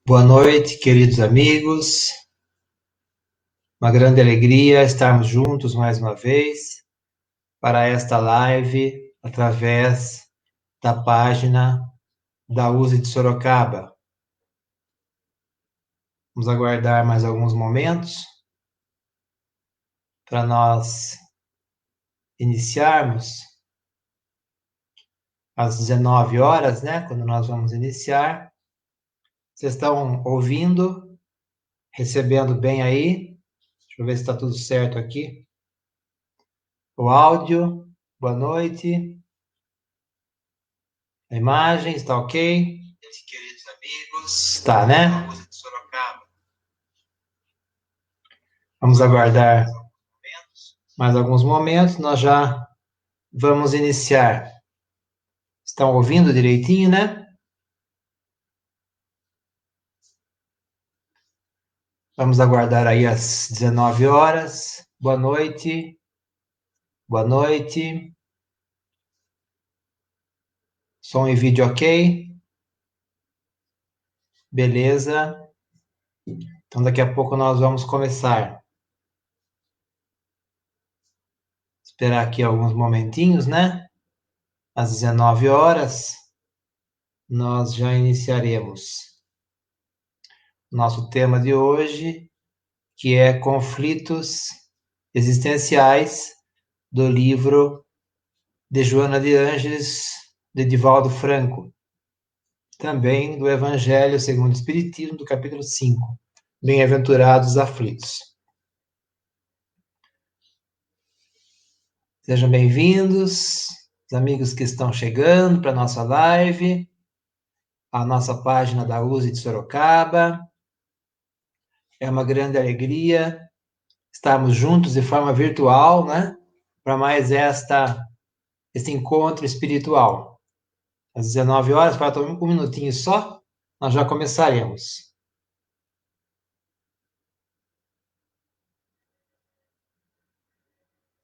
Boa noite, queridos amigos. Uma grande alegria estarmos juntos mais uma vez para esta live através da página da USE de Sorocaba. Vamos aguardar mais alguns momentos para nós iniciarmos às 19 horas, né? Quando nós vamos iniciar. Vocês estão ouvindo? Recebendo bem aí? Deixa eu ver se está tudo certo aqui. O áudio, boa noite. A imagem está ok? Queridos amigos, está, né? Vamos aguardar mais alguns momentos, nós já vamos iniciar. Estão ouvindo direitinho, né? Vamos aguardar aí às 19 horas. Boa noite. Boa noite. Som e vídeo ok? Beleza. Então daqui a pouco nós vamos começar. Esperar aqui alguns momentinhos, né? Às 19 horas nós já iniciaremos. Nosso tema de hoje, que é conflitos existenciais, do livro de Joana de Ângeles, de Divaldo Franco. Também do Evangelho segundo o Espiritismo, do capítulo 5. Bem-aventurados os aflitos. Sejam bem-vindos, os amigos que estão chegando para a nossa live, a nossa página da USE de Sorocaba. É uma grande alegria estarmos juntos de forma virtual, né? Para mais esse encontro espiritual. Às 19 horas, falta um minutinho só, nós já começaremos.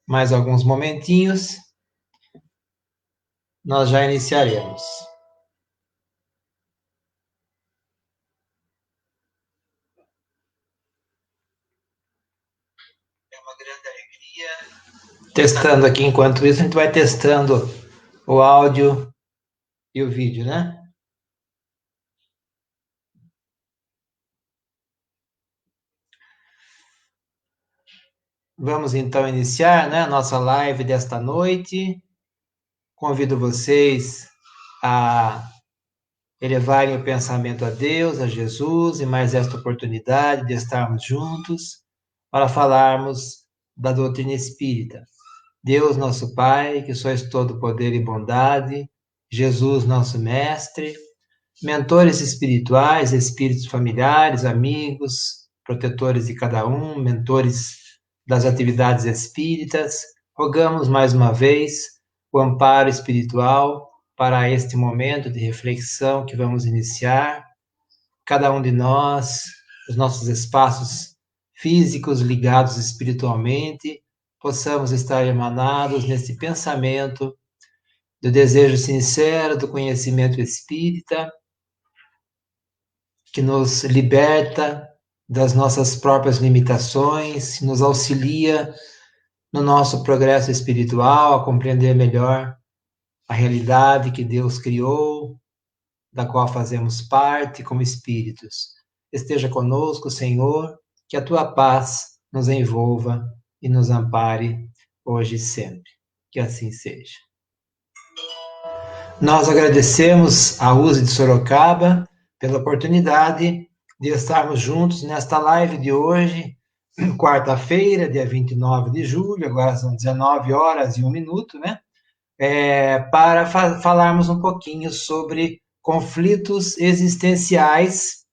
Mais alguns momentinhos, nós já iniciaremos. É uma grande alegria. Testando aqui, enquanto isso, a gente vai testando o áudio e o vídeo, né? Vamos então iniciar, né, a nossa live desta noite. Convido vocês a elevarem o pensamento a Deus, a Jesus, e mais esta oportunidade de estarmos juntos para falarmos da doutrina espírita. Deus, nosso Pai, que sois todo poder e bondade, Jesus, nosso Mestre, mentores espirituais, espíritos familiares, amigos, protetores de cada um, mentores das atividades espíritas, rogamos mais uma vez o amparo espiritual para este momento de reflexão que vamos iniciar. Cada um de nós, os nossos espaços físicos ligados espiritualmente, possamos estar emanados nesse pensamento do desejo sincero do conhecimento espírita, que nos liberta das nossas próprias limitações, nos auxilia no nosso progresso espiritual, a compreender melhor a realidade que Deus criou, da qual fazemos parte como espíritos. Esteja conosco, Senhor, que a tua paz nos envolva e nos ampare hoje e sempre. Que assim seja. Nós agradecemos a USE de Sorocaba pela oportunidade de estarmos juntos nesta live de hoje, quarta-feira, dia 29 de julho, agora são 19 horas e 1 minuto, né? Para falarmos um pouquinho sobre conflitos existenciais,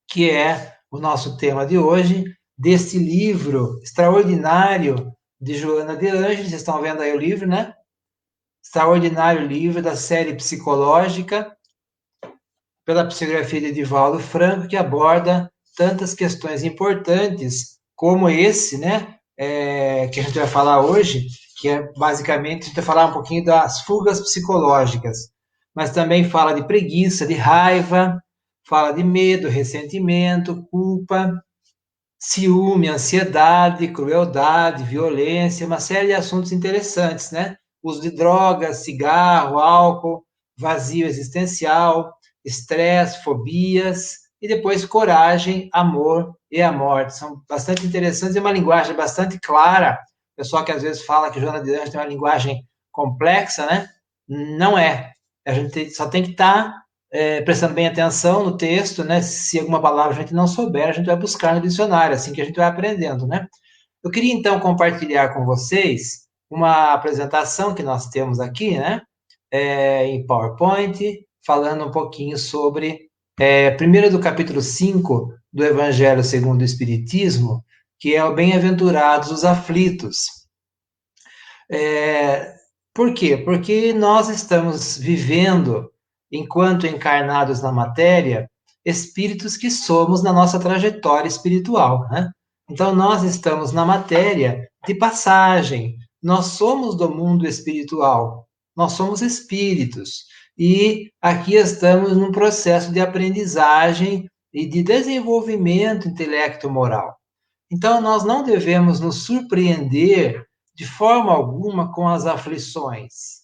que é o nosso tema de hoje, deste livro extraordinário de Joana de Ângeles. Vocês estão vendo aí o livro, né? Extraordinário livro da série psicológica, pela psicografia de Divaldo Franco, que aborda tantas questões importantes como esse, né? Que a gente vai falar hoje, que é basicamente a gente vai falar um pouquinho das fugas psicológicas, mas também fala de preguiça, de raiva, fala de medo, ressentimento, culpa, ciúme, ansiedade, crueldade, violência, uma série de assuntos interessantes, né? Uso de drogas, cigarro, álcool, vazio existencial, estresse, fobias, e depois coragem, amor e a morte. São bastante interessantes e uma linguagem bastante clara. O pessoal que às vezes fala que Joana de Anjos tem uma linguagem complexa, né? Não é. A gente só tem que estar prestando bem atenção no texto, né? Se alguma palavra a gente não souber, a gente vai buscar no dicionário, assim que a gente vai aprendendo, né? Eu queria então compartilhar com vocês uma apresentação que nós temos aqui, né? Em PowerPoint, falando um pouquinho sobre, primeiro do capítulo 5 do Evangelho segundo o Espiritismo, que é o Bem-aventurados os aflitos. Por quê? Porque nós estamos vivendo, enquanto encarnados na matéria, espíritos que somos na nossa trajetória espiritual, né? Então, nós estamos na matéria de passagem, nós somos do mundo espiritual, nós somos espíritos, e aqui estamos num processo de aprendizagem e de desenvolvimento intelecto-moral. Então, nós não devemos nos surpreender de forma alguma com as aflições.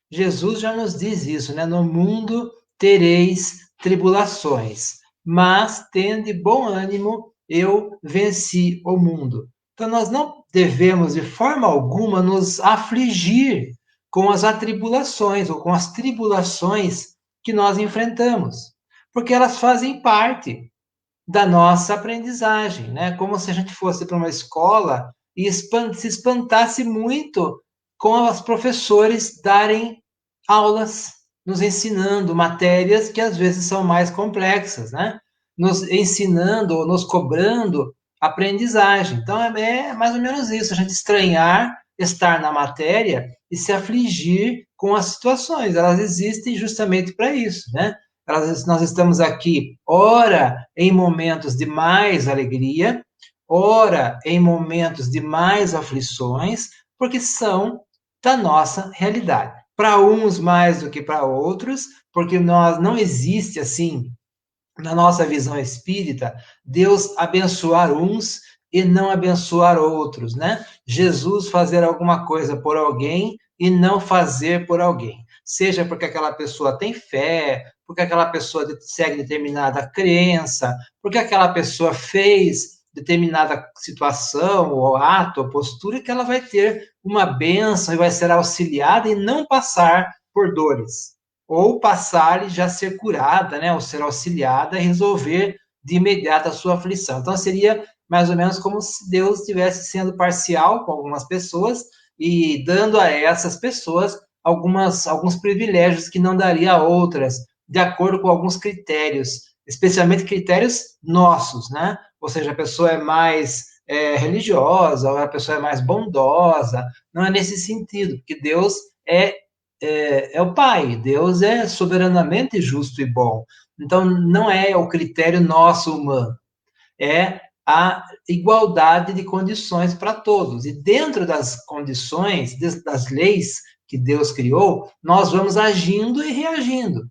Jesus já nos diz isso, né? No mundo tereis tribulações, mas tende bom ânimo, eu venci o mundo. Então, nós não devemos de forma alguma nos afligir com as atribulações ou com as tribulações que nós enfrentamos, porque elas fazem parte da nossa aprendizagem, né? Como se a gente fosse para uma escola e se espantasse muito com os professores darem aulas, nos ensinando matérias que às vezes são mais complexas, né? Nos ensinando ou nos cobrando aprendizagem. Então é mais ou menos isso, a gente estranhar estar na matéria e se afligir com as situações. Elas existem justamente para isso, né? Nós estamos aqui, ora em momentos de mais alegria, ora em momentos de mais aflições, porque são da nossa realidade. Para uns mais do que para outros, porque nós não existe assim, na nossa visão espírita, Deus abençoar uns e não abençoar outros, né? Jesus fazer alguma coisa por alguém e não fazer por alguém. Seja porque aquela pessoa tem fé, porque aquela pessoa segue determinada crença, porque aquela pessoa fez determinada situação, ou ato, ou postura, que ela vai ter uma bênção e vai ser auxiliada e não passar por dores. Ou passar e já ser curada, né? Ou ser auxiliada e resolver de imediato a sua aflição. Então, seria mais ou menos como se Deus estivesse sendo parcial com algumas pessoas e dando a essas pessoas alguns privilégios que não daria a outras, de acordo com alguns critérios, especialmente critérios nossos, né? Ou seja, a pessoa é mais religiosa, ou a pessoa é mais bondosa, não é nesse sentido, porque Deus é o Pai, Deus é soberanamente justo e bom. Então, não é o critério nosso humano, é a igualdade de condições para todos. E dentro das condições, das leis que Deus criou, nós vamos agindo e reagindo.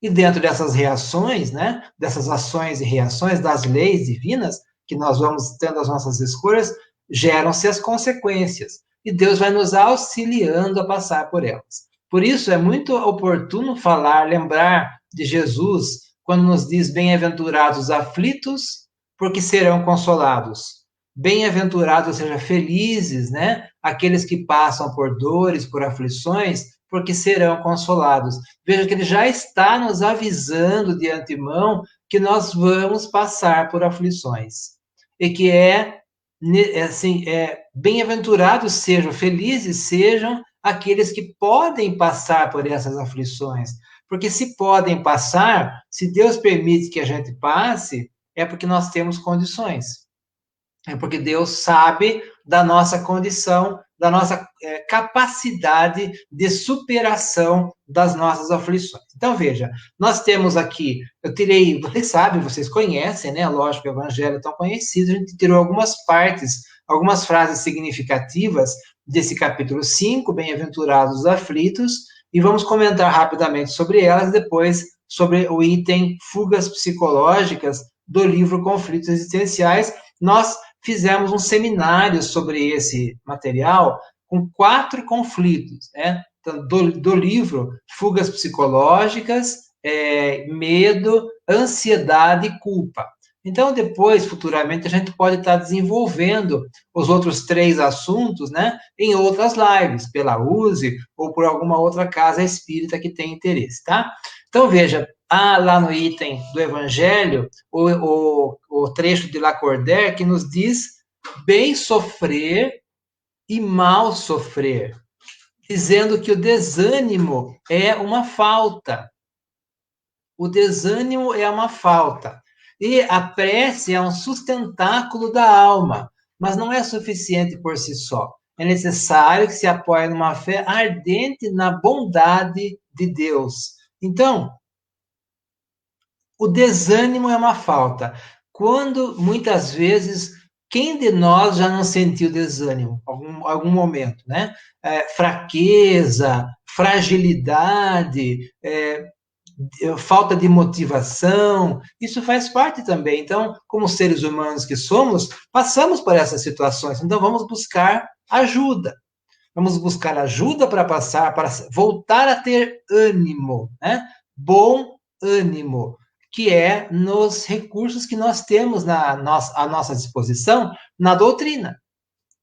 E dentro dessas reações, né, dessas ações e reações das leis divinas, que nós vamos tendo as nossas escolhas, geram-se as consequências. E Deus vai nos auxiliando a passar por elas. Por isso é muito oportuno falar, lembrar de Jesus, quando nos diz: bem-aventurados os aflitos, porque serão consolados. Bem-aventurados, ou seja, felizes, né? Aqueles que passam por dores, por aflições, porque serão consolados. Veja que ele já está nos avisando de antemão que nós vamos passar por aflições. E que assim, bem-aventurados sejam, felizes sejam aqueles que podem passar por essas aflições. Porque se podem passar, se Deus permite que a gente passe, é porque nós temos condições. É porque Deus sabe da nossa condição, da nossa capacidade de superação das nossas aflições. Então, veja, nós temos aqui, eu tirei, vocês sabem, vocês conhecem, né? Lógico, o Evangelho é tão conhecido, a gente tirou algumas partes, algumas frases significativas desse capítulo 5, Bem-aventurados os aflitos, e vamos comentar rapidamente sobre elas, depois sobre o item Fugas Psicológicas do livro Conflitos Existenciais. Nós fizemos um seminário sobre esse material com 4 conflitos, né? Então, do livro Fugas Psicológicas, Medo, Ansiedade e Culpa. Então, depois, futuramente, a gente pode estar desenvolvendo os outros 3 assuntos, né, em outras lives, pela USE ou por alguma outra casa espírita que tenha interesse, tá? Então, veja, lá no item do Evangelho, o trecho de Lacordaire que nos diz bem sofrer e mal sofrer, dizendo que o desânimo é uma falta. O desânimo é uma falta. E a prece é um sustentáculo da alma, mas não é suficiente por si só. É necessário que se apoie numa fé ardente na bondade de Deus. Então, o desânimo é uma falta. Quando, muitas vezes, quem de nós já não sentiu desânimo? Algum momento, né? Fraqueza, fragilidade, falta de motivação, isso faz parte também. Então, como seres humanos que somos, passamos por essas situações. Então, vamos buscar ajuda. Vamos buscar ajuda para passar, para voltar a ter ânimo, né? Bom ânimo, que é nos recursos que nós temos à nossa disposição na doutrina,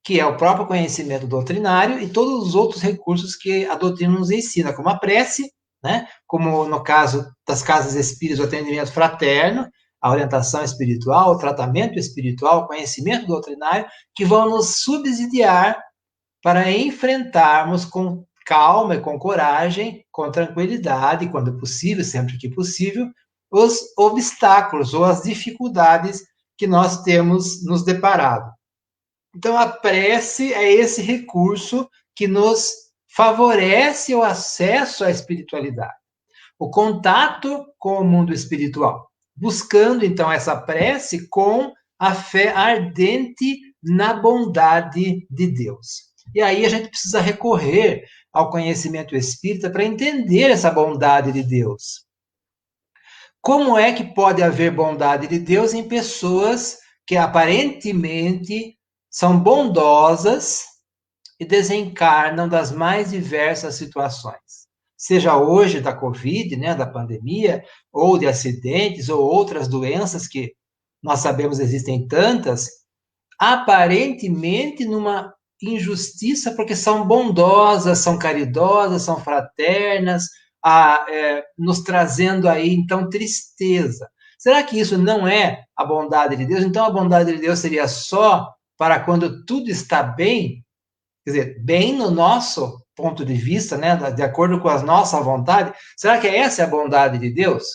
que é o próprio conhecimento doutrinário e todos os outros recursos que a doutrina nos ensina, como a prece, né? Como no caso das casas espíritas, o atendimento fraterno, a orientação espiritual, o tratamento espiritual, o conhecimento doutrinário, que vão nos subsidiar para enfrentarmos com calma e com coragem, com tranquilidade, quando possível, sempre que possível, os obstáculos ou as dificuldades que nós temos nos deparado. Então, a prece é esse recurso que nos favorece o acesso à espiritualidade, o contato com o mundo espiritual, buscando, então, essa prece com a fé ardente na bondade de Deus. E aí a gente precisa recorrer ao conhecimento espírita para entender essa bondade de Deus. Como é que pode haver bondade de Deus em pessoas que aparentemente são bondosas e desencarnam das mais diversas situações? Seja hoje da Covid, né, da pandemia, ou de acidentes, ou outras doenças que nós sabemos existem tantas, aparentemente numa injustiça, porque são bondosas, são caridosas, são fraternas, nos trazendo aí, então, tristeza. Será que isso não é a bondade de Deus? Então, a bondade de Deus seria só para quando tudo está bem? Quer dizer, bem no nosso ponto de vista, né, de acordo com a nossa vontade? Será que essa é a bondade de Deus?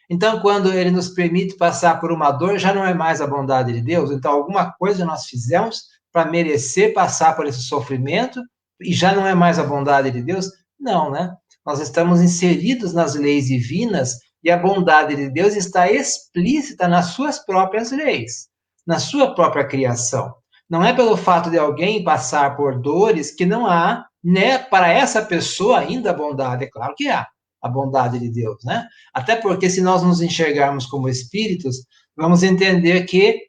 Então, quando ele nos permite passar por uma dor, já não é mais a bondade de Deus? Então, alguma coisa nós fizemos para merecer passar por esse sofrimento e já não é mais a bondade de Deus? Não, né? Nós estamos inseridos nas leis divinas e a bondade de Deus está explícita nas suas próprias leis, na sua própria criação. Não é pelo fato de alguém passar por dores que não há, né, para essa pessoa ainda a bondade. É claro que há a bondade de Deus, né? Até porque se nós nos enxergarmos como espíritos, vamos entender que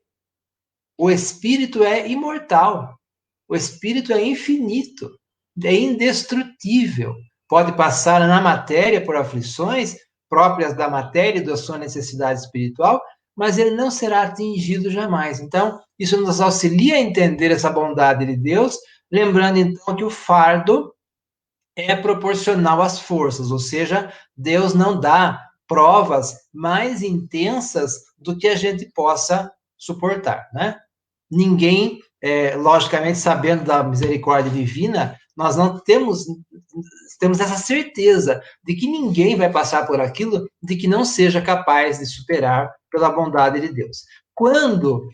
o espírito é imortal, o espírito é infinito, é indestrutível. Pode passar na matéria por aflições próprias da matéria e da sua necessidade espiritual, mas ele não será atingido jamais. Então, isso nos auxilia a entender essa bondade de Deus, lembrando então que o fardo é proporcional às forças, ou seja, Deus não dá provas mais intensas do que a gente possa suportar, né? Ninguém, logicamente, sabendo da misericórdia divina, nós não temos essa certeza de que ninguém vai passar por aquilo de que não seja capaz de superar pela bondade de Deus. Quando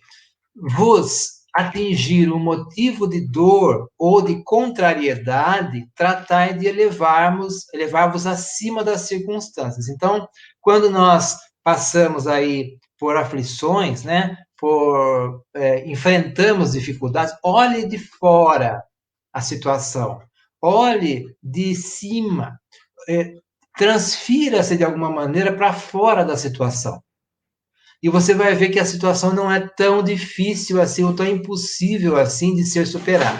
vos atingir um motivo de dor ou de contrariedade, tratai de elevar-vos acima das circunstâncias. Então, quando nós passamos aí por aflições, né, enfrentamos dificuldades, olhe de fora a situação, olhe de cima, transfira-se de alguma maneira para fora da situação. E você vai ver que a situação não é tão difícil assim, ou tão impossível assim de ser superada.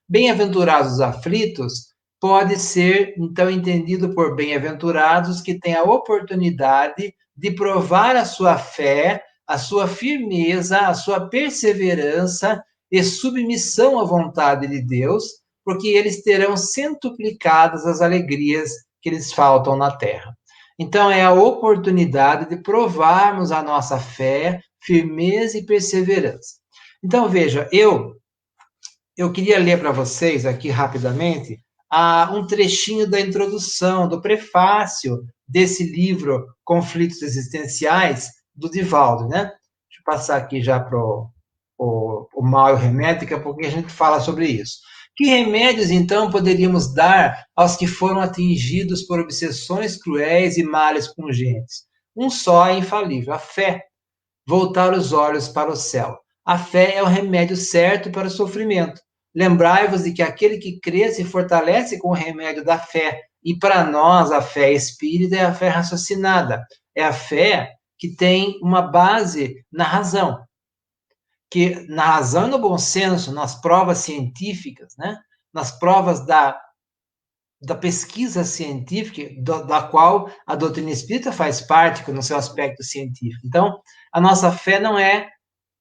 Bem-aventurados os aflitos pode ser, então, entendido por bem-aventurados que têm a oportunidade de provar a sua fé, a sua firmeza, a sua perseverança e submissão à vontade de Deus, porque eles terão centuplicadas as alegrias que lhes faltam na terra. Então, é a oportunidade de provarmos a nossa fé, firmeza e perseverança. Então, veja, eu queria ler para vocês aqui rapidamente um trechinho da introdução, do prefácio desse livro Conflitos Existenciais, do Divaldo, né? Deixa eu passar aqui já para o mal e o remédio, daqui a pouco a gente fala sobre isso. Que remédios, então, poderíamos dar aos que foram atingidos por obsessões cruéis e males pungentes? Um só é infalível, a fé. Voltar os olhos para o céu. A fé é o remédio certo para o sofrimento. Lembrai-vos de que aquele que crê se fortalece com o remédio da fé. E para nós, a fé espírita é a fé raciocinada. É a fé que tem uma base na razão. Que na razão e no bom senso, nas provas científicas, né? Nas provas da pesquisa científica, da qual a doutrina espírita faz parte, no seu aspecto científico. Então, a nossa fé não é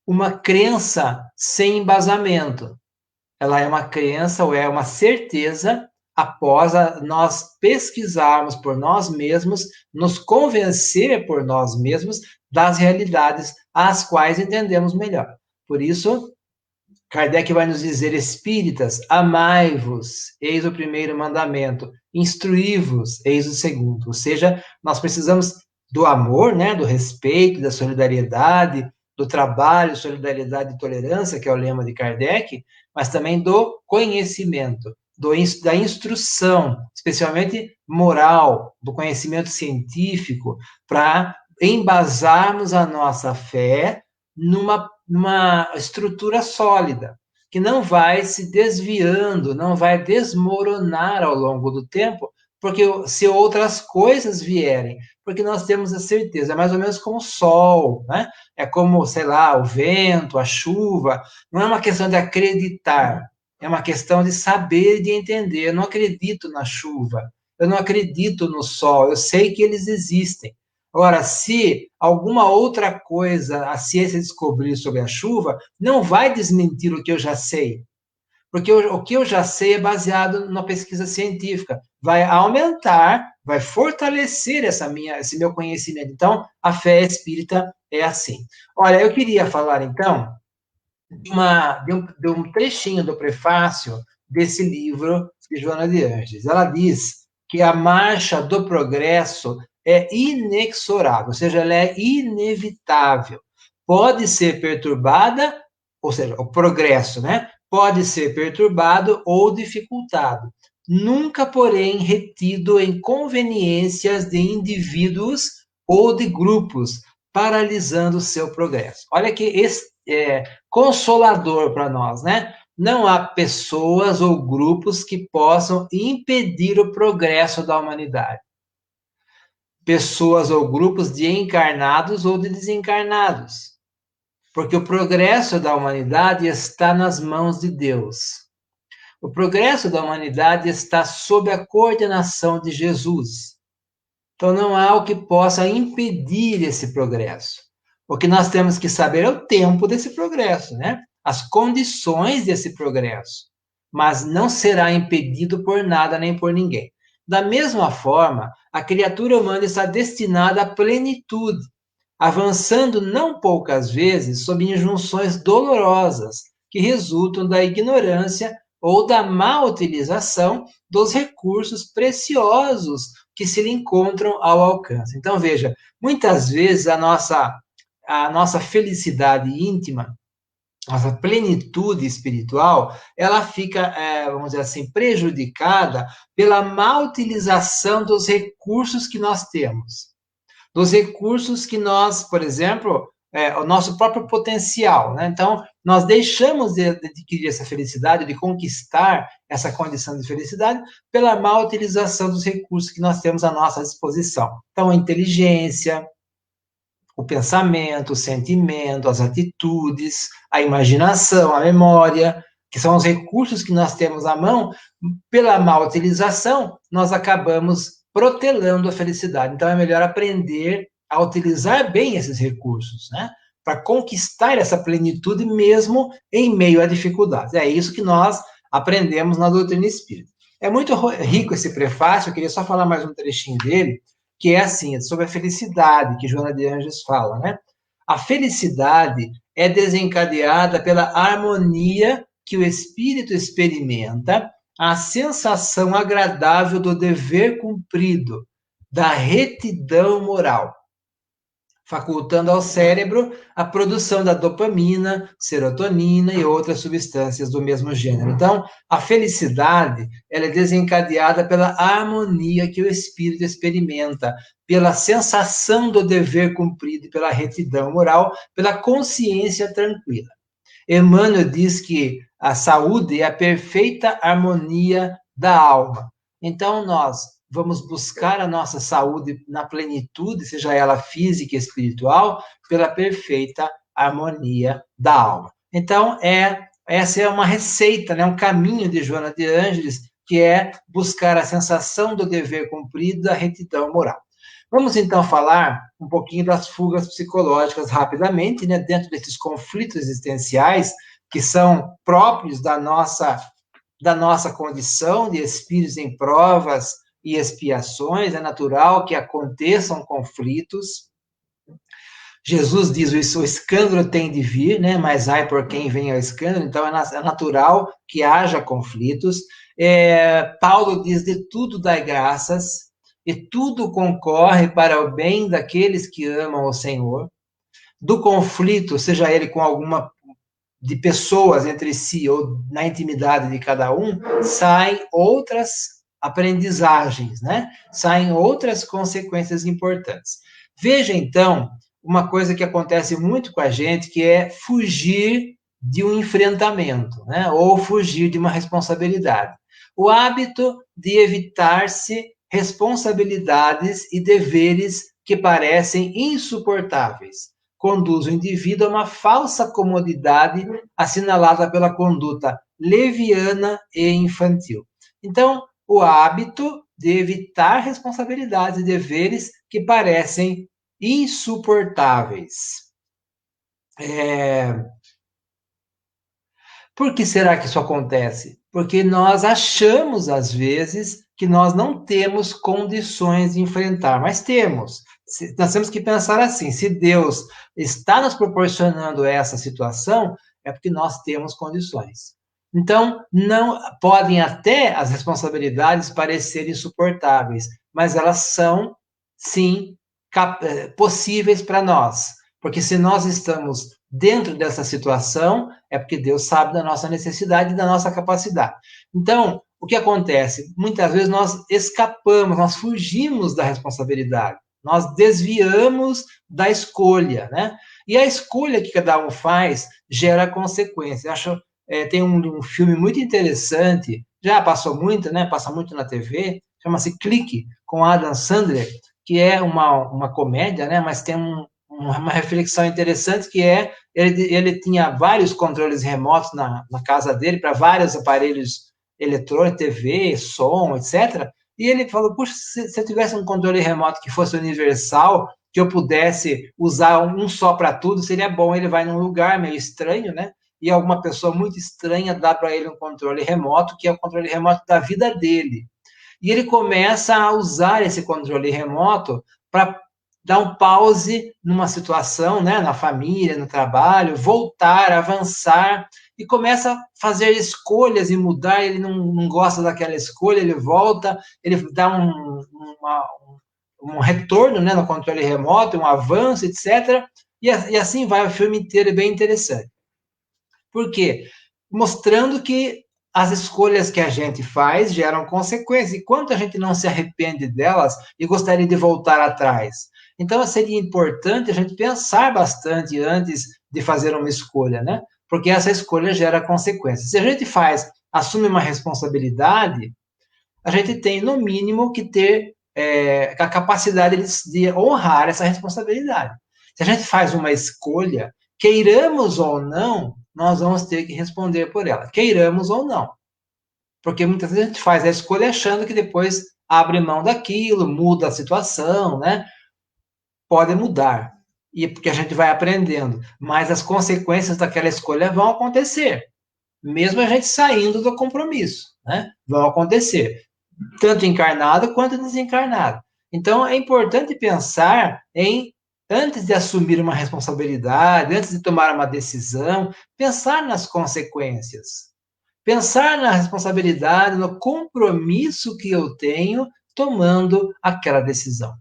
uma crença sem embasamento. Ela é uma crença ou é uma certeza após nós pesquisarmos por nós mesmos, nos convencer por nós mesmos das realidades às quais entendemos melhor. Por isso, Kardec vai nos dizer: espíritas, amai-vos, eis o primeiro mandamento, instruí-vos, eis o segundo. Ou seja, nós precisamos do amor, né, do respeito, da solidariedade, do trabalho, solidariedade e tolerância, que é o lema de Kardec, mas também do conhecimento, da instrução, especialmente moral, do conhecimento científico, para embasarmos a nossa fé numa estrutura sólida, que não vai se desviando, não vai desmoronar ao longo do tempo, porque se outras coisas vierem, porque nós temos a certeza, é mais ou menos como o sol, né? É como, sei lá, o vento, a chuva, não é uma questão de acreditar, é uma questão de saber e de entender. Eu não acredito na chuva, eu não acredito no sol, eu sei que eles existem. Agora, se alguma outra coisa a ciência descobrir sobre a chuva, não vai desmentir o que eu já sei. Porque o que eu já sei é baseado na pesquisa científica. Vai aumentar, vai fortalecer esse meu conhecimento. Então, a fé espírita é assim. Olha, eu queria falar, então, de um trechinho do prefácio desse livro de Joana de Ângeles. Ela diz que a marcha do progresso é inexorável, ou seja, ela é inevitável. Pode ser perturbada, ou seja, o progresso, né? Pode ser perturbado ou dificultado. Nunca, porém, retido em conveniências de indivíduos ou de grupos, paralisando o seu progresso. Olha que consolador para nós, né? Não há pessoas ou grupos que possam impedir o progresso da humanidade. Pessoas ou grupos de encarnados ou de desencarnados. Porque o progresso da humanidade está nas mãos de Deus. O progresso da humanidade está sob a coordenação de Jesus. Então não há o que possa impedir esse progresso. O que nós temos que saber é o tempo desse progresso, né? As condições desse progresso. Mas não será impedido por nada nem por ninguém. Da mesma forma, a criatura humana está destinada à plenitude, avançando não poucas vezes sob injunções dolorosas que resultam da ignorância ou da má utilização dos recursos preciosos que se lhe encontram ao alcance. Então, veja, muitas vezes a nossa felicidade íntima, nossa plenitude espiritual, ela fica, vamos dizer assim, prejudicada pela má utilização dos recursos que nós temos. Dos recursos que nós, por exemplo, o nosso próprio potencial, né? Então, nós deixamos de adquirir essa felicidade, de conquistar essa condição de felicidade, pela má utilização dos recursos que nós temos à nossa disposição. Então, a inteligência, o pensamento, o sentimento, as atitudes, a imaginação, a memória, que são os recursos que nós temos à mão, pela má utilização, nós acabamos protelando a felicidade. Então, é melhor aprender a utilizar bem esses recursos, né? Para conquistar essa plenitude mesmo em meio a dificuldades. É isso que nós aprendemos na doutrina espírita. É muito rico esse prefácio, eu queria só falar mais um trechinho dele, que é assim, sobre a felicidade, que Joana de Ângeles fala, né? A felicidade é desencadeada pela harmonia que o espírito experimenta, a sensação agradável do dever cumprido, da retidão moral, facultando ao cérebro a produção da dopamina, serotonina e outras substâncias do mesmo gênero. Então, a felicidade, ela é desencadeada pela harmonia que o espírito experimenta, pela sensação do dever cumprido, pela retidão moral, pela consciência tranquila. Emmanuel diz que a saúde é a perfeita harmonia da alma. Então, nós vamos buscar a nossa saúde na plenitude, seja ela física e espiritual, pela perfeita harmonia da alma. Então, essa é uma receita, né, um caminho de Joana de Ângeles, que é buscar a sensação do dever cumprido, da retidão moral. Vamos, então, falar um pouquinho das fugas psicológicas rapidamente, né, dentro desses conflitos existenciais que são próprios da nossa condição de espíritos em provas e expiações. É natural que aconteçam conflitos. Jesus diz isso: o escândalo tem de vir, né? Mas ai por quem vem ao escândalo. Então é natural que haja conflitos. Paulo diz: de tudo dai graças, e tudo concorre para o bem daqueles que amam o Senhor. Do conflito, seja ele com alguma de pessoas entre si ou na intimidade de cada um, saem outras aprendizagens, né? Saem outras consequências importantes. Veja, então, uma coisa que acontece muito com a gente, que é fugir de um enfrentamento, né? Ou fugir de uma responsabilidade. O hábito de evitar-se responsabilidades e deveres que parecem insuportáveis conduz o indivíduo a uma falsa comodidade assinalada pela conduta leviana e infantil. Então, o hábito de evitar responsabilidades e deveres que parecem insuportáveis. Por que será que isso acontece? Porque nós achamos, às vezes, que nós não temos condições de enfrentar, mas temos. Nós temos que pensar assim: se Deus está nos proporcionando essa situação, é porque nós temos condições. Então, não podem até as responsabilidades parecer insuportáveis, mas elas são, sim, possíveis para nós. Porque se nós estamos dentro dessa situação, é porque Deus sabe da nossa necessidade e da nossa capacidade. Então, o que acontece? Muitas vezes nós escapamos, nós fugimos da responsabilidade, nós desviamos da escolha, né? E a escolha que cada um faz gera consequências. Tem um filme muito interessante, já passou muito, né? Passa muito na TV, chama-se Clique, com Adam Sandler, que é uma comédia, né? Mas tem uma reflexão interessante, que é, ele tinha vários controles remotos na casa dele, para vários aparelhos eletrônicos, TV, som, etc. E ele falou: puxa, se eu tivesse um controle remoto que fosse universal, que eu pudesse usar um só para tudo, seria bom. Ele vai num lugar meio estranho, né? E alguma pessoa muito estranha dá para ele um controle remoto, que é o controle remoto da vida dele. E ele começa a usar esse controle remoto para dar um pause numa situação, né, na família, no trabalho, voltar, avançar, e começa a fazer escolhas e mudar. Ele não gosta daquela escolha, ele volta, ele dá um retorno, né, no controle remoto, um avanço, etc. E assim vai o filme inteiro, é bem interessante. Por quê? Mostrando que as escolhas que a gente faz geram consequências, e quanto a gente não se arrepende delas e gostaria de voltar atrás. Então, seria importante a gente pensar bastante antes de fazer uma escolha, né? porque essa escolha gera consequências. Se a gente assume uma responsabilidade, a gente tem, no mínimo, que ter a capacidade de honrar essa responsabilidade. Se a gente faz uma escolha, queiramos ou não, nós vamos ter que responder por ela, queiramos ou não. Porque muitas vezes a gente faz a escolha achando que depois abre mão daquilo, muda a situação, né? Pode mudar, e porque a gente vai aprendendo, mas as consequências daquela escolha vão acontecer, mesmo a gente saindo do compromisso, né? Vão acontecer, tanto encarnado quanto desencarnado. Então, é importante pensar antes de assumir uma responsabilidade, antes de tomar uma decisão, pensar nas consequências. Pensar na responsabilidade, no compromisso que eu tenho tomando aquela decisão.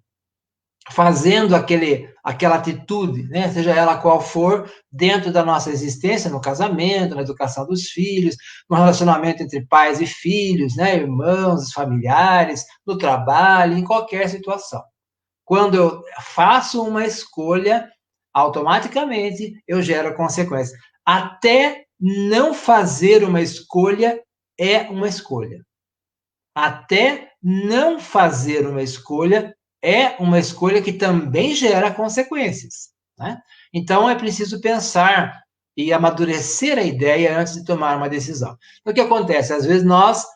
Fazendo aquela atitude, né, seja ela qual for, dentro da nossa existência, no casamento, na educação dos filhos, no relacionamento entre pais e filhos, né, irmãos, familiares, no trabalho, em qualquer situação. Quando eu faço uma escolha, automaticamente eu gero consequências. Até não fazer uma escolha é uma escolha. Até não fazer uma escolha é uma escolha que também gera consequências, né? Então, é preciso pensar e amadurecer a ideia antes de tomar uma decisão. Então, o que acontece? Às vezes, nós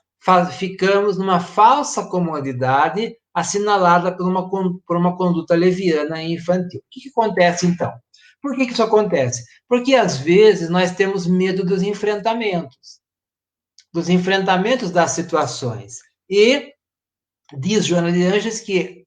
ficamos numa falsa comodidade assinalada por uma conduta leviana e infantil. O que acontece, então? Por que isso acontece? Porque, às vezes, nós temos medo dos enfrentamentos das situações. E diz Joana de Ângeles que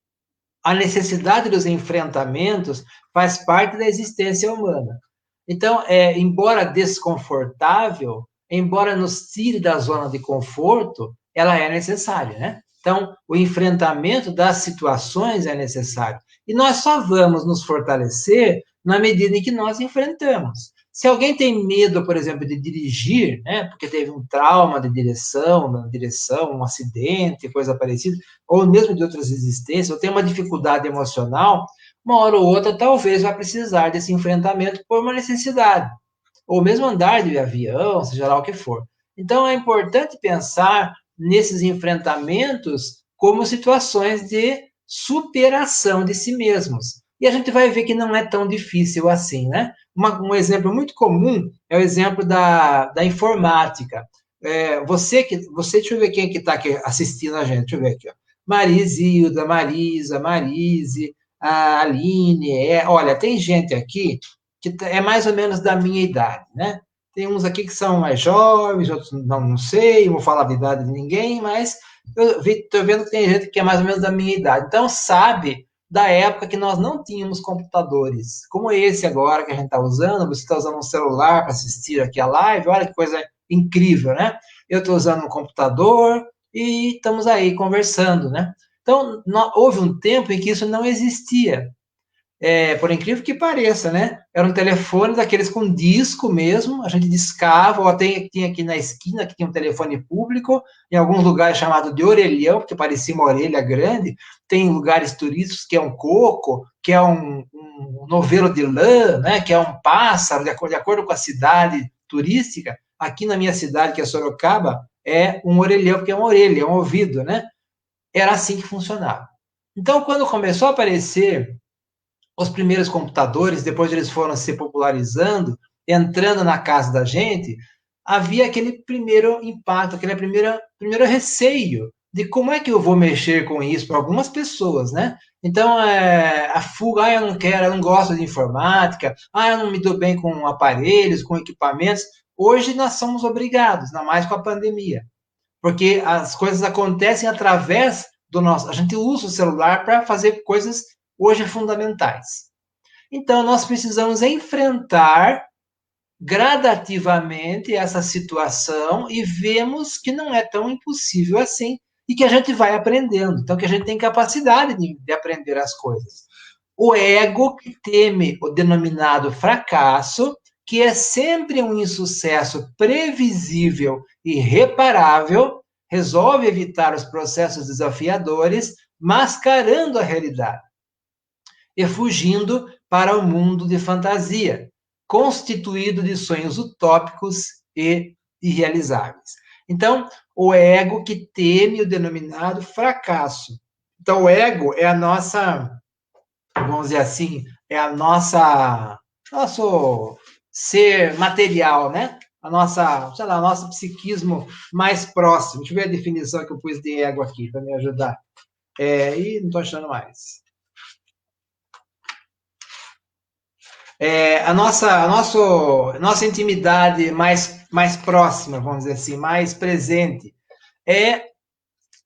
a necessidade dos enfrentamentos faz parte da existência humana. Então, embora desconfortável, embora nos tire da zona de conforto, ela é necessária, né? Então, o enfrentamento das situações é necessário. E nós só vamos nos fortalecer na medida em que nós enfrentamos. Se alguém tem medo, por exemplo, de dirigir, né, porque teve um trauma de direção, um acidente, coisa parecida, ou mesmo de outras existências, ou tem uma dificuldade emocional, uma hora ou outra talvez vá precisar desse enfrentamento por uma necessidade, ou mesmo andar de avião, seja lá o que for. Então, é importante pensar nesses enfrentamentos como situações de superação de si mesmos. E a gente vai ver que não é tão difícil assim, né? Um exemplo muito comum é o exemplo da informática. Deixa eu ver quem que está aqui assistindo a gente, deixa eu ver aqui, ó. Marizilda, Marisa, Marise, a Aline, olha, tem gente aqui que é mais ou menos da minha idade, né? Tem uns aqui que são mais jovens, outros não sei, não vou falar da idade de ninguém, mas estou vendo que tem gente que é mais ou menos da minha idade. Então, sabe da época que nós não tínhamos computadores, como esse agora que a gente está usando, você está usando um celular para assistir aqui a live, olha que coisa incrível, né? Eu estou usando um computador e estamos aí conversando, né? Então, houve um tempo em que isso não existia. Por incrível que pareça, né? Era um telefone daqueles com disco mesmo, a gente discava, ou até tinha aqui na esquina, que tinha um telefone público, em alguns lugares chamado de orelhão, porque parecia uma orelha grande, tem lugares turísticos que é um coco, que é um novelo de lã, né? Que é um pássaro, de acordo com a cidade turística. Aqui na minha cidade, que é Sorocaba, é um orelhão, porque é uma orelha, é um ouvido, né? Era assim que funcionava. Então, quando começou a aparecer os primeiros computadores, depois eles foram se popularizando, entrando na casa da gente, havia aquele primeiro impacto, aquele primeiro receio de como é que eu vou mexer com isso para algumas pessoas, né? Então, a fuga, eu não quero, eu não gosto de informática, eu não me dou bem com aparelhos, com equipamentos. Hoje nós somos obrigados, ainda mais com a pandemia, porque as coisas acontecem através do nosso... A gente usa o celular para fazer coisas hoje fundamentais. Então, nós precisamos enfrentar gradativamente essa situação e vemos que não é tão impossível assim e que a gente vai aprendendo. Então, que a gente tem capacidade de aprender as coisas. O ego que teme o denominado fracasso, que é sempre um insucesso previsível e reparável, resolve evitar os processos desafiadores, mascarando a realidade e fugindo para o mundo de fantasia. constituído de sonhos utópicos e irrealizáveis. Então, o ego que teme o denominado fracasso. Então, o ego é a nossa, vamos dizer assim, é a nosso ser material, né? A nossa, sei lá, o nosso psiquismo mais próximo. Deixa eu ver a definição que eu pus de ego aqui para me ajudar. E não estou achando mais. Nossa intimidade mais próxima, vamos dizer assim, mais presente,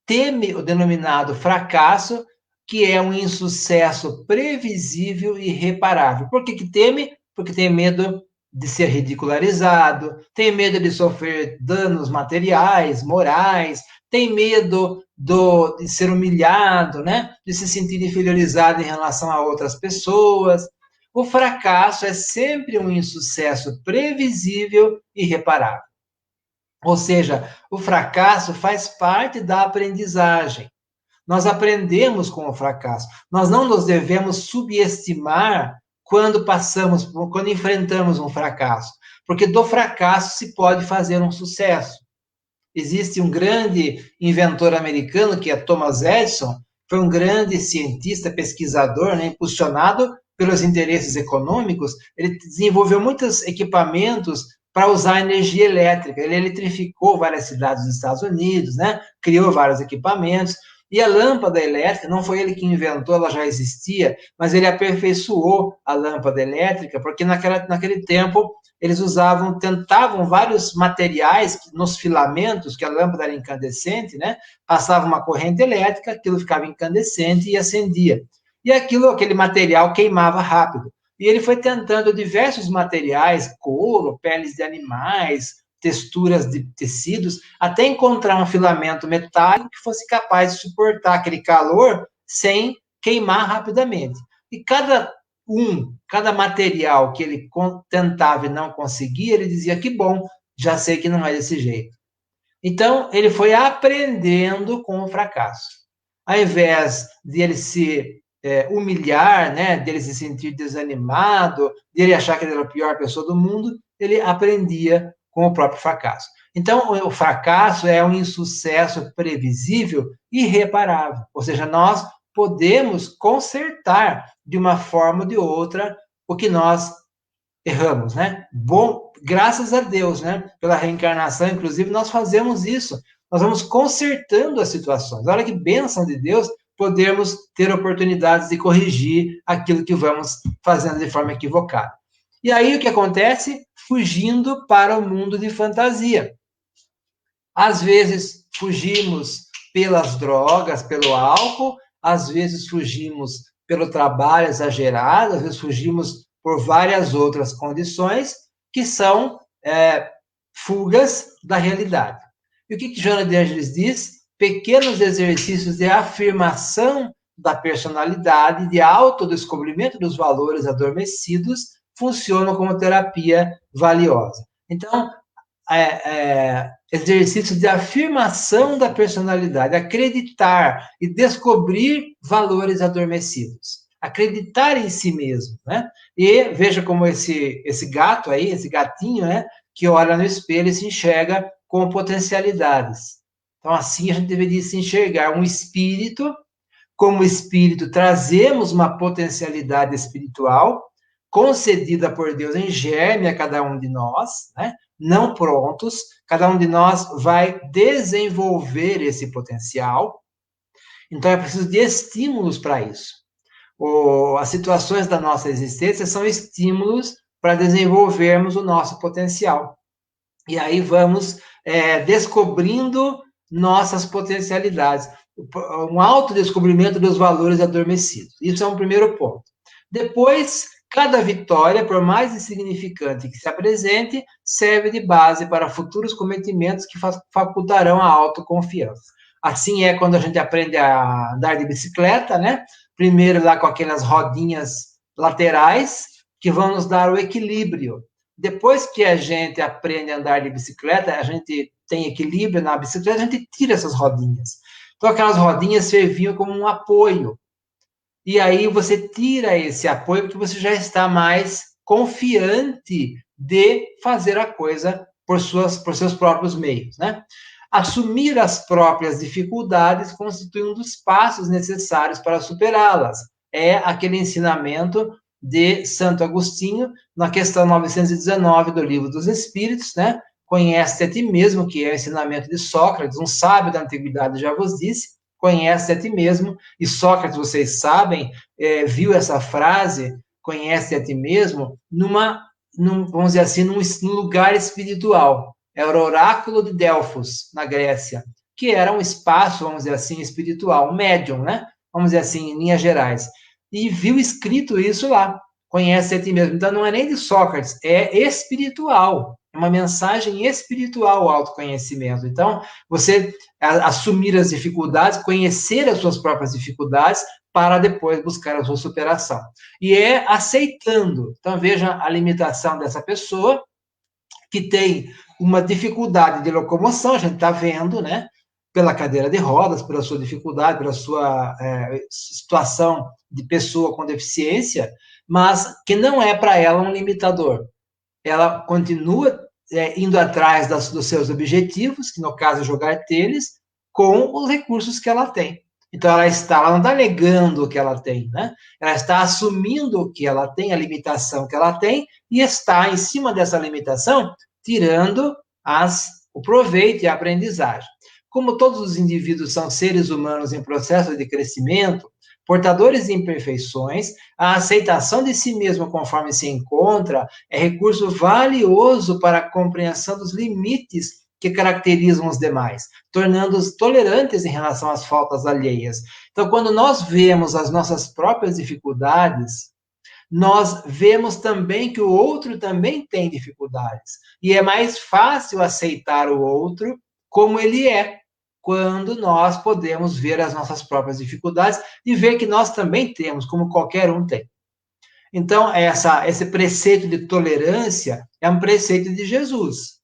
teme o denominado fracasso, que é um insucesso previsível e irreparável. Por que teme? Porque tem medo de ser ridicularizado, tem medo de sofrer danos materiais, morais, tem medo de ser humilhado, né? De se sentir inferiorizado em relação a outras pessoas. O fracasso é sempre um insucesso previsível e irreparável. Ou seja, o fracasso faz parte da aprendizagem. Nós aprendemos com o fracasso. Nós não nos devemos subestimar quando enfrentamos um fracasso, porque do fracasso se pode fazer um sucesso. Existe um grande inventor americano, que é Thomas Edison, foi um grande cientista, pesquisador, né, impulsionado pelos interesses econômicos. Ele desenvolveu muitos equipamentos para usar energia elétrica. Ele eletrificou várias cidades dos Estados Unidos, né, criou vários equipamentos. E a lâmpada elétrica, não foi ele que inventou, ela já existia, mas ele aperfeiçoou a lâmpada elétrica, porque naquele tempo eles tentavam vários materiais nos filamentos, que a lâmpada era incandescente, né? Passava uma corrente elétrica, aquilo ficava incandescente e acendia. E aquele material queimava rápido. E ele foi tentando diversos materiais, couro, peles de animais, texturas de tecidos, até encontrar um filamento metálico que fosse capaz de suportar aquele calor sem queimar rapidamente. E cada material que ele tentava e não conseguia, ele dizia que bom, já sei que não é desse jeito. Então, ele foi aprendendo com o fracasso. Ao invés de ele se humilhar, né, dele se sentir desanimado, dele achar que ele era a pior pessoa do mundo, ele aprendia com o próprio fracasso. Então, o fracasso é um insucesso previsível e irreparável. Ou seja, nós podemos consertar de uma forma ou de outra o que nós erramos, né? Bom, graças a Deus, né? Pela reencarnação, inclusive, nós fazemos isso. Nós vamos consertando as situações. Olha que bênção de Deus podermos ter oportunidades de corrigir aquilo que vamos fazendo de forma equivocada. E aí o que acontece? Fugindo para o mundo de fantasia. Às vezes fugimos pelas drogas, pelo álcool, às vezes fugimos pelo trabalho exagerado, às vezes fugimos por várias outras condições que são fugas da realidade. E o que Joana de Ângeles diz? Pequenos exercícios de afirmação da personalidade, de autodescobrimento dos valores adormecidos, funcionam como terapia valiosa. Então, exercícios de afirmação da personalidade, acreditar e descobrir valores adormecidos, acreditar em si mesmo, né? E veja como esse gato aí, esse gatinho, né, que olha no espelho e se enxerga com potencialidades. Então, assim a gente deveria se enxergar um espírito. Como espírito, trazemos uma potencialidade espiritual concedida por Deus em germe a cada um de nós, né? Não prontos, cada um de nós vai desenvolver esse potencial. Então, é preciso de estímulos para isso. As situações da nossa existência são estímulos para desenvolvermos o nosso potencial. E aí vamos descobrindo nossas potencialidades. Um autodescobrimento dos valores adormecidos. Isso é um primeiro ponto. Depois, cada vitória, por mais insignificante que se apresente, serve de base para futuros cometimentos que facultarão a autoconfiança. Assim é quando a gente aprende a andar de bicicleta, né? Primeiro lá com aquelas rodinhas laterais, que vão nos dar o equilíbrio. Depois que a gente aprende a andar de bicicleta, a gente tem equilíbrio na bicicleta, a gente tira essas rodinhas. Então, aquelas rodinhas serviam como um apoio. E aí você tira esse apoio porque você já está mais confiante de fazer a coisa por seus próprios meios, né? Assumir as próprias dificuldades constitui um dos passos necessários para superá-las. É aquele ensinamento de Santo Agostinho, na questão 919 do Livro dos Espíritos, né? Conhece a ti mesmo, que é o ensinamento de Sócrates, um sábio da antiguidade já vos disse, conhece a ti mesmo, e Sócrates, vocês sabem, viu essa frase, conhece a ti mesmo, vamos dizer assim, num lugar espiritual. Era o oráculo de Delfos, na Grécia, que era um espaço, vamos dizer assim, espiritual, um médium, né? Vamos dizer assim, em linhas gerais. E viu escrito isso lá, conhece a ti mesmo. Então, não é nem de Sócrates, é espiritual. É uma mensagem espiritual, o autoconhecimento. Então, você assumir as dificuldades, conhecer as suas próprias dificuldades, para depois buscar a sua superação. E é aceitando. Então, veja a limitação dessa pessoa, que tem uma dificuldade de locomoção, a gente está vendo, né? Pela cadeira de rodas, pela sua dificuldade, pela sua situação de pessoa com deficiência, mas que não é para ela um limitador. Ela continua indo atrás dos seus objetivos, que no caso é jogar tênis, com os recursos que ela tem. Então, ela não está negando o que ela tem, né? Ela está assumindo o que ela tem, a limitação que ela tem, e está, em cima dessa limitação, tirando o proveito e a aprendizagem. Como todos os indivíduos são seres humanos em processo de crescimento, portadores de imperfeições, a aceitação de si mesmo conforme se encontra é recurso valioso para a compreensão dos limites que caracterizam os demais, tornando-os tolerantes em relação às faltas alheias. Então, quando nós vemos as nossas próprias dificuldades, nós vemos também que o outro também tem dificuldades. E é mais fácil aceitar o outro como ele é, quando nós podemos ver as nossas próprias dificuldades e ver que nós também temos, como qualquer um tem. Então, esse preceito de tolerância é um preceito de Jesus,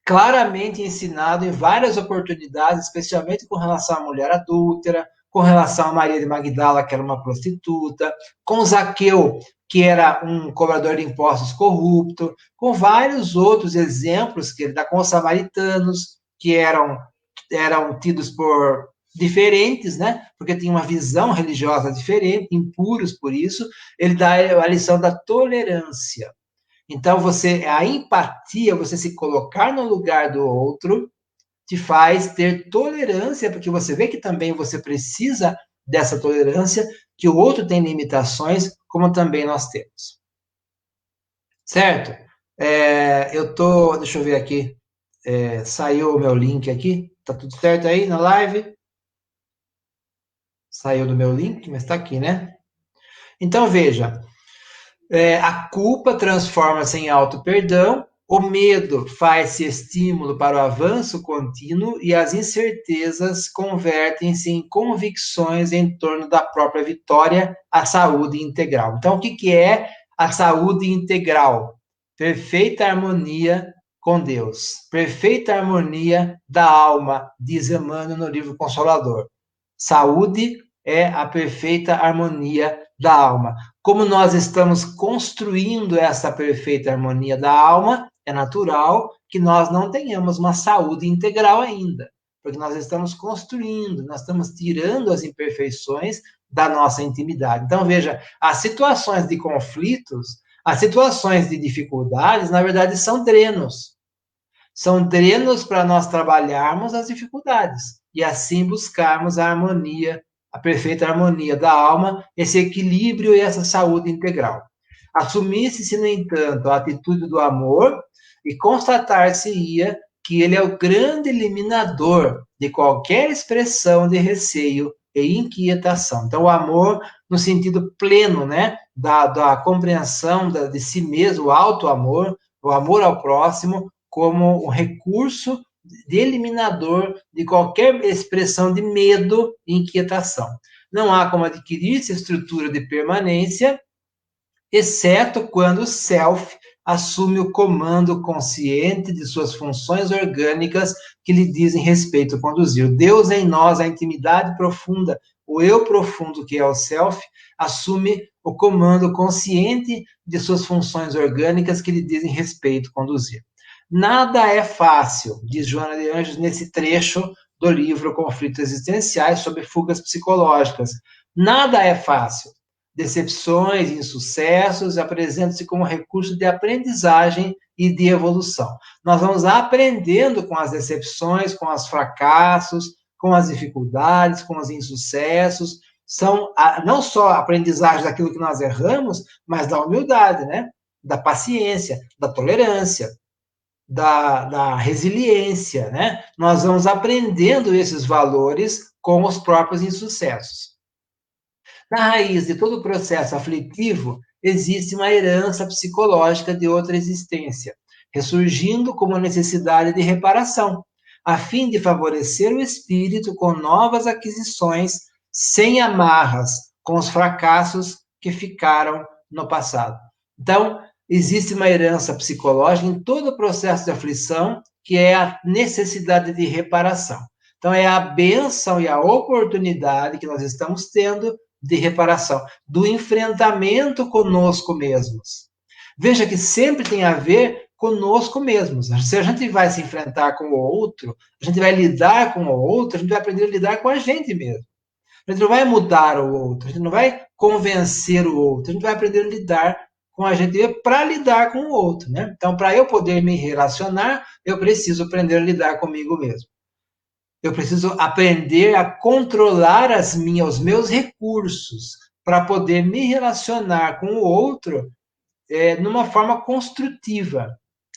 claramente ensinado em várias oportunidades, especialmente com relação à mulher adúltera, com relação a Maria de Magdala, que era uma prostituta, com Zaqueu, que era um cobrador de impostos corrupto, com vários outros exemplos que ele dá com os samaritanos, que eram tidos por diferentes, né? Porque tinham uma visão religiosa diferente, impuros por isso. Ele dá a lição da tolerância. Então, a empatia, você se colocar no lugar do outro, te faz ter tolerância, porque você vê que também você precisa dessa tolerância, que o outro tem limitações, como também nós temos. Certo? Deixa eu ver aqui, saiu o meu link aqui, tá tudo certo aí na live? Saiu do meu link, mas tá aqui, né? Então, veja, a culpa transforma-se em auto-perdão, o medo faz-se estímulo para o avanço contínuo e as incertezas convertem-se em convicções em torno da própria vitória, a saúde integral. Então, o que é a saúde integral? Perfeita harmonia com Deus, perfeita harmonia da alma, diz Emmanuel no livro Consolador. Saúde é a perfeita harmonia da alma. Como nós estamos construindo essa perfeita harmonia da alma, é natural que nós não tenhamos uma saúde integral ainda, porque nós estamos construindo, nós estamos tirando as imperfeições da nossa intimidade. Então, veja, as situações de conflitos, as situações de dificuldades, na verdade, são drenos. São drenos para nós trabalharmos as dificuldades e assim buscarmos a harmonia, a perfeita harmonia da alma, esse equilíbrio e essa saúde integral. Assumisse-se, no entanto, a atitude do amor e constatar-se-ia que ele é o grande eliminador de qualquer expressão de receio e inquietação. Então, o amor no sentido pleno, né, da compreensão de si mesmo, o auto-amor, o amor ao próximo, como um recurso de eliminador de qualquer expressão de medo e inquietação. Não há como adquirir essa estrutura de permanência, exceto quando o self assume o comando consciente de suas funções orgânicas que lhe dizem respeito conduzir. Deus em nós, a intimidade profunda, o eu profundo que é o self, assume o comando consciente de suas funções orgânicas que lhe dizem respeito conduzir. Nada é fácil, diz Joana de Anjos nesse trecho do livro Conflitos Existenciais sobre fugas psicológicas. Nada é fácil. Decepções e insucessos apresentam-se como recurso de aprendizagem e de evolução. Nós vamos aprendendo com as decepções, com os fracassos, com as dificuldades, com os insucessos. São não só aprendizagem daquilo que nós erramos, mas da humildade, né? Da paciência, da tolerância, da resiliência, né? Nós vamos aprendendo esses valores com os próprios insucessos. Na raiz de todo o processo aflitivo, existe uma herança psicológica de outra existência, ressurgindo como necessidade de reparação, a fim de favorecer o espírito com novas aquisições, sem amarras com os fracassos que ficaram no passado. Então, existe uma herança psicológica em todo o processo de aflição, que é a necessidade de reparação. Então, é a bênção e a oportunidade que nós estamos tendo de reparação, do enfrentamento conosco mesmos. Veja que sempre tem a ver conosco mesmos. Se a gente vai se enfrentar com o outro, a gente vai lidar com o outro, a gente vai aprender a lidar com a gente mesmo. A gente não vai mudar o outro, a gente não vai convencer o outro, a gente vai aprender a lidar com a gente para lidar com o outro, né? Então, para eu poder me relacionar, eu preciso aprender a lidar comigo mesmo. Eu preciso aprender a controlar os meus recursos para poder me relacionar com o outro numa forma construtiva,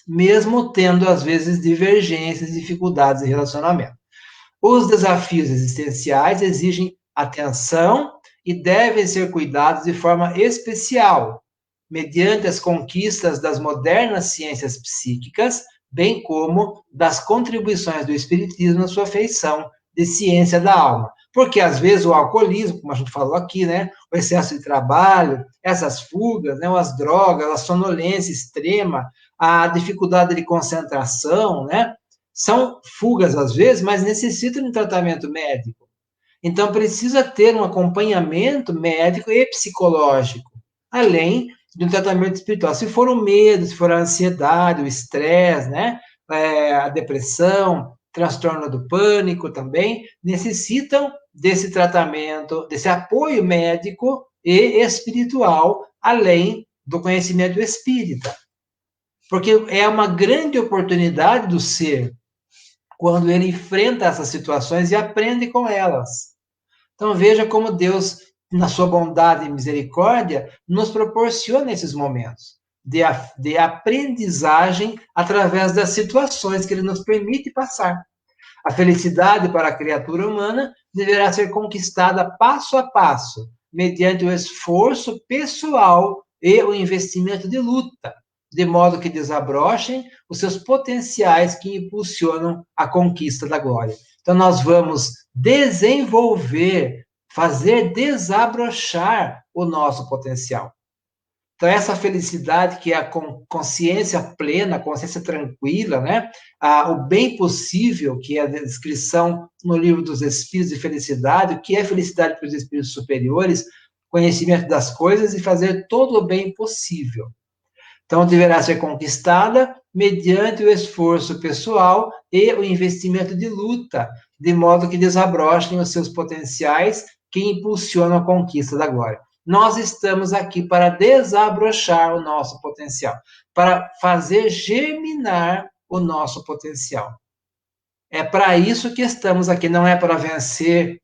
mesmo tendo, às vezes, divergências, dificuldades de relacionamento. Os desafios existenciais exigem atenção e devem ser cuidados de forma especial, mediante as conquistas das modernas ciências psíquicas, bem como das contribuições do Espiritismo na sua feição de ciência da alma. Porque, às vezes, o alcoolismo, como a gente falou aqui, né, o excesso de trabalho, essas fugas, né, as drogas, a sonolência extrema, a dificuldade de concentração, né, são fugas, às vezes, mas necessitam de um tratamento médico. Então, precisa ter um acompanhamento médico e psicológico, além de um tratamento espiritual. Se for o medo, se for a ansiedade, o estresse, né? A depressão, transtorno do pânico também, necessitam desse tratamento, desse apoio médico e espiritual, além do conhecimento espírita. Porque é uma grande oportunidade do ser quando ele enfrenta essas situações e aprende com elas. Então, veja como Deus, na sua bondade e misericórdia, nos proporciona esses momentos de aprendizagem através das situações que Ele nos permite passar. A felicidade para a criatura humana deverá ser conquistada passo a passo, mediante o esforço pessoal e o investimento de luta, de modo que desabrochem os seus potenciais que impulsionam a conquista da glória. Então, nós vamos desenvolver, fazer desabrochar o nosso potencial. Então, essa felicidade que é a consciência plena, a consciência tranquila, né? O bem possível, que é a descrição no livro dos Espíritos de Felicidade, o que é felicidade para os espíritos superiores, conhecimento das coisas e fazer todo o bem possível. Então, deverá ser conquistada mediante o esforço pessoal e o investimento de luta, de modo que desabrochem os seus potenciais que impulsionam a conquista da glória. Nós estamos aqui para desabrochar o nosso potencial, para fazer germinar o nosso potencial. É para isso que estamos aqui, não é para vencer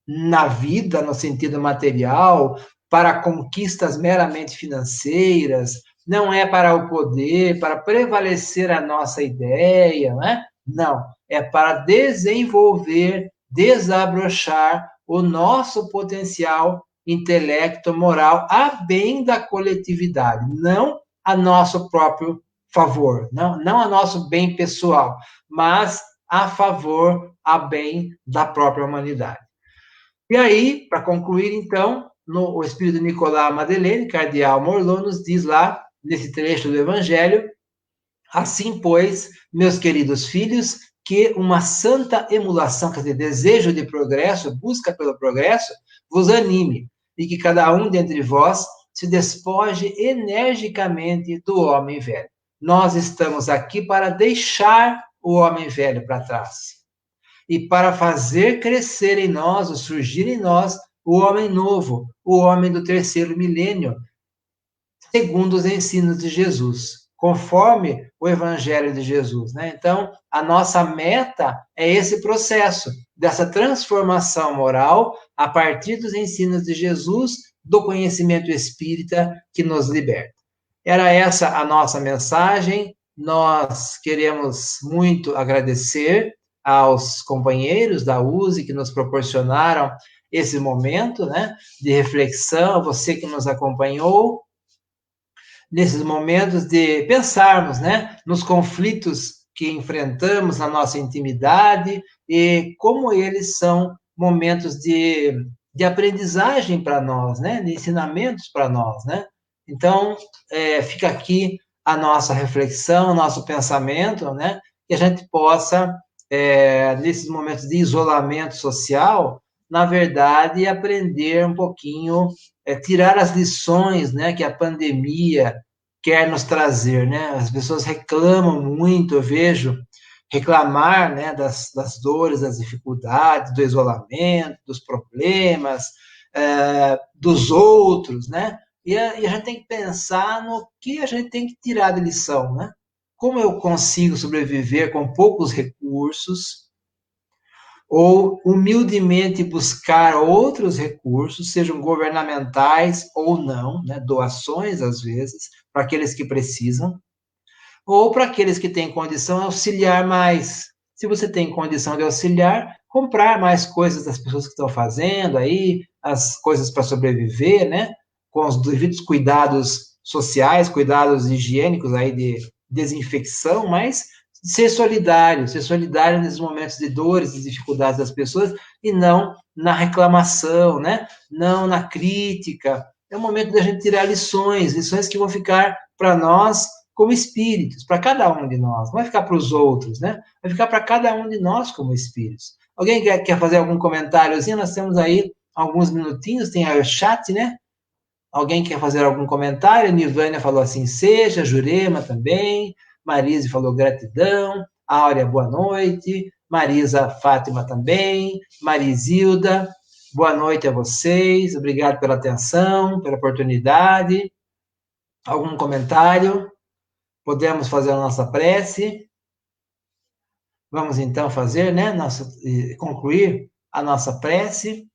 na vida, no sentido material, para conquistas meramente financeiras, não é para o poder, para prevalecer a nossa ideia, né? Não, é para desenvolver, desabrochar o nosso potencial intelecto, moral, a bem da coletividade, não a nosso próprio favor, não a nosso bem pessoal, mas a favor, a bem da própria humanidade. E aí, para concluir, então, o Espírito de Nicolas Madeleine, cardeal Morlot, nos diz lá, nesse trecho do Evangelho, assim, pois, meus queridos filhos, que uma santa emulação, quer dizer, desejo de progresso, busca pelo progresso, vos anime, e que cada um dentre vós se despoje energicamente do homem velho. Nós estamos aqui para deixar o homem velho para trás e para fazer crescer em nós, ou surgir em nós, o homem novo, o homem do terceiro milênio, segundo os ensinos de Jesus, conforme o Evangelho de Jesus, né? Então, a nossa meta é esse processo dessa transformação moral a partir dos ensinos de Jesus, do conhecimento espírita que nos liberta. Era essa a nossa mensagem. Nós queremos muito agradecer aos companheiros da USE que nos proporcionaram esse momento, né, de reflexão, você que nos acompanhou, nesses momentos de pensarmos, né, nos conflitos que enfrentamos na nossa intimidade e como eles são momentos de aprendizagem para nós, né, de ensinamentos para nós, né. Então, fica aqui a nossa reflexão, o nosso pensamento, né, que a gente possa, nesses momentos de isolamento social, na verdade, aprender um pouquinho, tirar as lições, né, que a pandemia quer nos trazer, né? As pessoas reclamam muito, eu vejo reclamar, né, das dores, das dificuldades, do isolamento, dos problemas, dos outros, né? E a gente tem que pensar no que a gente tem que tirar de lição, né? Como eu consigo sobreviver com poucos recursos, ou humildemente buscar outros recursos, sejam governamentais ou não, né, doações às vezes, para aqueles que precisam, ou para aqueles que têm condição, auxiliar mais. Se você tem condição de auxiliar, comprar mais coisas das pessoas que estão fazendo aí, as coisas para sobreviver, né, com os devidos cuidados sociais, cuidados higiênicos aí de desinfecção, mas ser solidário nesses momentos de dores e dificuldades das pessoas e não na reclamação, né? Não na crítica. É o momento da gente tirar lições que vão ficar para nós como espíritos, para cada um de nós. Não vai ficar para os outros, né? Vai ficar para cada um de nós como espíritos. Alguém quer fazer algum comentáriozinho? Nós temos aí alguns minutinhos, tem aí o chat, né? Alguém quer fazer algum comentário? Nivânia falou assim, seja, Jurema também, Marise falou gratidão, Áurea, boa noite, Marisa Fátima também, Marisilda, boa noite a vocês, obrigado pela atenção, pela oportunidade. Algum comentário? Podemos fazer a nossa prece? Vamos então fazer, né, concluir a nossa prece.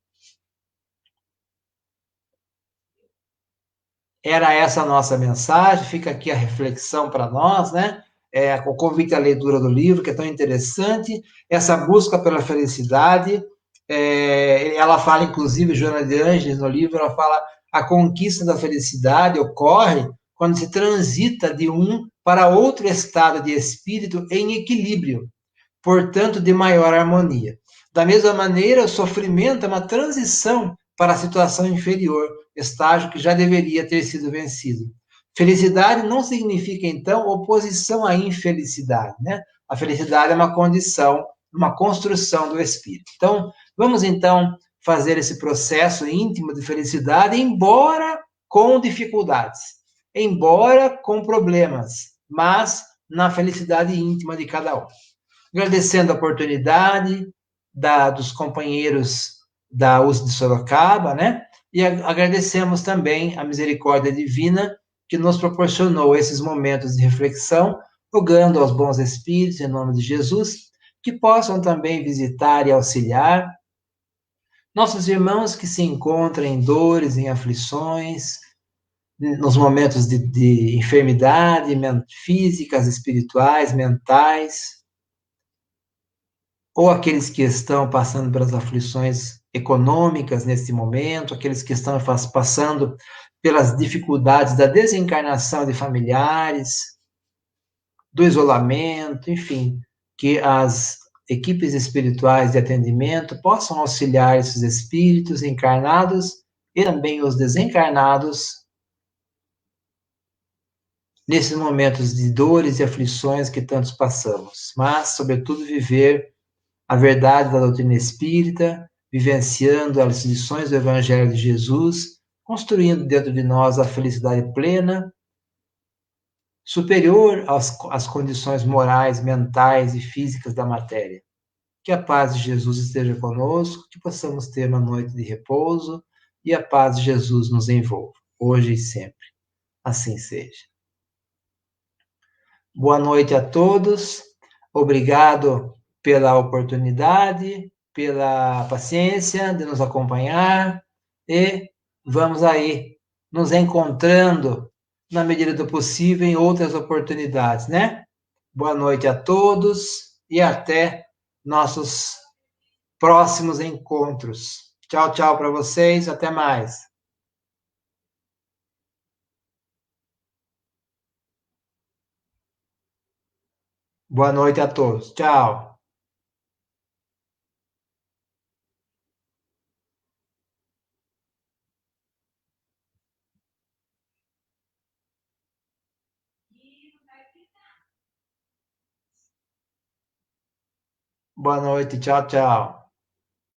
Era essa a nossa mensagem, fica aqui a reflexão para nós, né? O convite à leitura do livro, que é tão interessante, essa busca pela felicidade, ela fala, inclusive, Joana de Ângeles, no livro, ela fala, a conquista da felicidade ocorre quando se transita de um para outro estado de espírito em equilíbrio, portanto, de maior harmonia. Da mesma maneira, o sofrimento é uma transição para a situação inferior, estágio que já deveria ter sido vencido. Felicidade não significa, então, oposição à infelicidade, né? A felicidade é uma condição, uma construção do espírito. Então, vamos, então, fazer esse processo íntimo de felicidade, embora com dificuldades, embora com problemas, mas na felicidade íntima de cada um. Agradecendo a oportunidade dos companheiros da USP de Sorocaba, né? E agradecemos também a misericórdia divina que nos proporcionou esses momentos de reflexão, rogando aos bons espíritos, em nome de Jesus, que possam também visitar e auxiliar nossos irmãos que se encontram em dores, em aflições, nos momentos de enfermidade, físicas, espirituais, mentais, ou aqueles que estão passando pelas aflições econômicas nesse momento, aqueles que estão passando pelas dificuldades da desencarnação de familiares, do isolamento, enfim, que as equipes espirituais de atendimento possam auxiliar esses espíritos encarnados e também os desencarnados nesses momentos de dores e aflições que tantos passamos, mas, sobretudo, viver a verdade da doutrina espírita, vivenciando as lições do Evangelho de Jesus construindo dentro de nós a felicidade plena, superior às condições morais, mentais e físicas da matéria. Que a paz de Jesus esteja conosco, que possamos ter uma noite de repouso e a paz de Jesus nos envolva, hoje e sempre. Assim seja. Boa noite a todos. Obrigado pela oportunidade, pela paciência de nos acompanhar e vamos aí nos encontrando na medida do possível em outras oportunidades, né? Boa noite a todos e até nossos próximos encontros. Tchau, tchau para vocês, até mais. Boa noite a todos. Tchau. Boa noite, tchau, tchau.